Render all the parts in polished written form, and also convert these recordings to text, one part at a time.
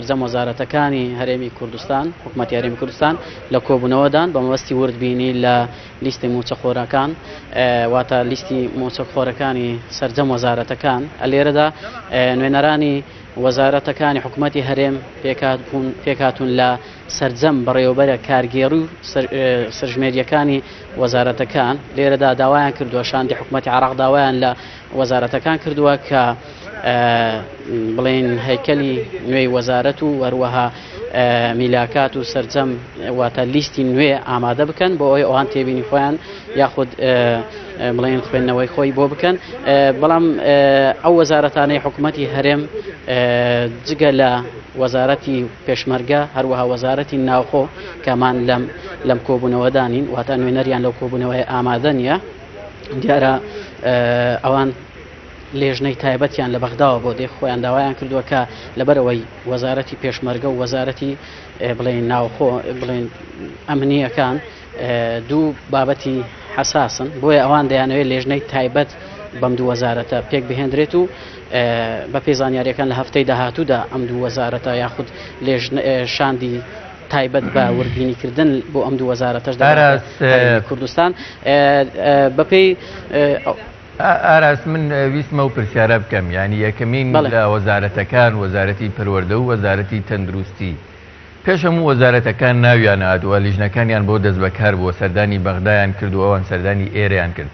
سەرجەم وەزارەتەکانی هەرێمی کوردستان حکوومەتی هەرێمی کوردستان لە کۆبوونەوەدان بە مەبەستی وردبینی لە لیستی موچەخۆرەکان واتە لیستی موچەخۆرەکانی سەرجەم وەزارەتەکان لێرەدا نوێنەرانی وەزارەتەکانی حکوومەتی هەرێم پێکهاتوون لە سەرجەم بەڕێوەبەرە کارگێڕی و سەرژمێریەکانی وەزارەتەکان لێرەدا داوایان کردووە شاندی حکوومەتی عێراق داوایان لە وەزارەتەکان کردووە کە بڵێن هەیکەلی نوێی وەزارەت و هەروەها میلاکات و سەرجەم واتە لیستی نوێ ئامادە بکەن بۆ ئەوەی ئەوان تێبینی خۆیان یاخود بڵێن خوێندنەوەی خۆی بۆ بکەن بەڵام ئەو وەزارەتانەی حکوومەتی هەرێم جگە لە وەزارەتی پێشمەرگە هەروەها وەزارەتی ناوخۆ کەمان لەم کۆبوونەوەدانین واتە نوێنەریان لەو کۆبوونەوەی ئامادە نییە دیارە ئەوان لێژنەی تایبەتیان لە بەغداوە بۆ دێ خۆیان داوایان کردووە کە لەبەرەوەی وەزارەتی پێشمەرگە و وەزارەتی بڵێن ناوخۆ بڵێن ئەمنیەکان دوو بابەتی حساسن بۆیە ئەوان دەیانەوێت لێژنەی تایبەت بەم دوو وەزارەتە پێک بهێنرێت و بە پێی زانیاریەکان لە هەفتەی داهاتوودا ئەم دوو وەزارەتە یاخود شاندی تایبەت بە وردبینیکردن بۆ ئەم دوو وەزارەتەش کوردستان بەپێی ئاراس من ویستمە و پرسیارە بکەم یعنی یەکەمین لە وەزارەتەکان وەزارەتی پەروەردە و وەزارەتی تەندروستی پێش هەموو وەزارەتەکان ناویان هاتووە لیژنەکانیان بۆ دەست بەکار بووە سەردانی بەغدایان کرد و ئەوان سەردانی ئێرەیان کرد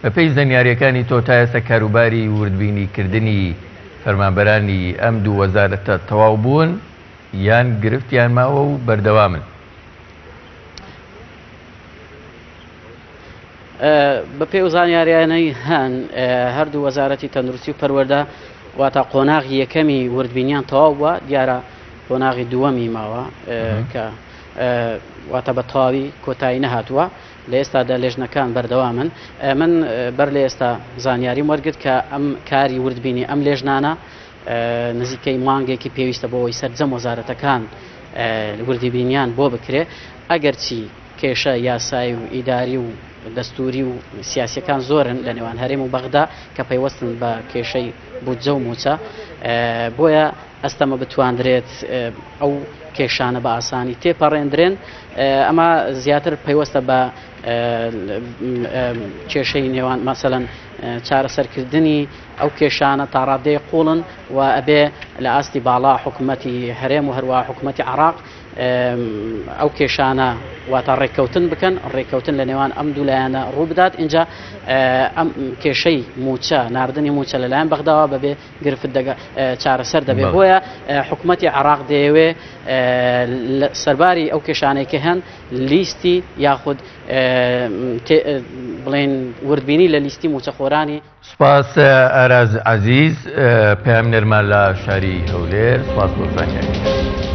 بە پێی زەنیاریەکانی تۆ تا ئێستا کاروباری وردبینیکردنی فەرمانبەرانی ئەم دوو وەزارەتە تەواو بوون یان گرفتیان ماوە و بەردەوامن بە پێی و زانیاریانەی هەن هەردوو وەزارەتی تەندروستی و پەروەردە واتە قۆناغی یەکەمی وردبینیان تەواو بووە دیارە قۆناغی دووەمی ماوە کە واتە بە تەواوی کۆتایی نەهاتووە لە ئێستادا لێژنەکان بەردەوامن من بەر لە ئێستا زانیاریم وەرگرت کە ئەم کاری وردبینی ئەم لێژنانە نزیکەی مانگێکی پێویستە بۆەوەی سەرجەم وەزارەتەکان وردبینیان بۆ بکرێ ئەگەرچی کێشە یاسایی و ئیداری و دەستوری و سیاسیەکان زۆرن لە نێوان هەرێم و بەغدا کە پەیوەستن بە کێشەی بودجە و موچە بۆیە ئەستەمە بتواندرێت ئەو کێشانە بە ئاسانی تێپەڕێندرێن ئەمە زیاتر پەیوەستە بە کێشەی نێوان مەسەلەن چارەسەرکردنی ئەو کێشانە تا ڕادەیە قوڵن و ئەبێ لە ئاستی باڵا حکوومەتی هەرێم و هەروە حکوومەتی عێراق ئەو کێشانە واتە ڕێککەوتن بکەن ڕێککەوتن لە نێوان ئەم دوو لایەنە ڕوو بدات اینجا ئەم کێشەی موچە ناردنی موچە لەلایەن بەغداوە بەبێ گرفت چارەسەر دەبێت بۆیە حکوومەتی عێراق دەیەوێ سەرباری ئەو کێشانەی کە هەن لیستی یاخود بڵێن وردبینی لە لیستی موچەخۆرانی سپاس ئاراز عەزیز پێم نەرمان لە شاری هەولێر سپاس بۆ زانیاری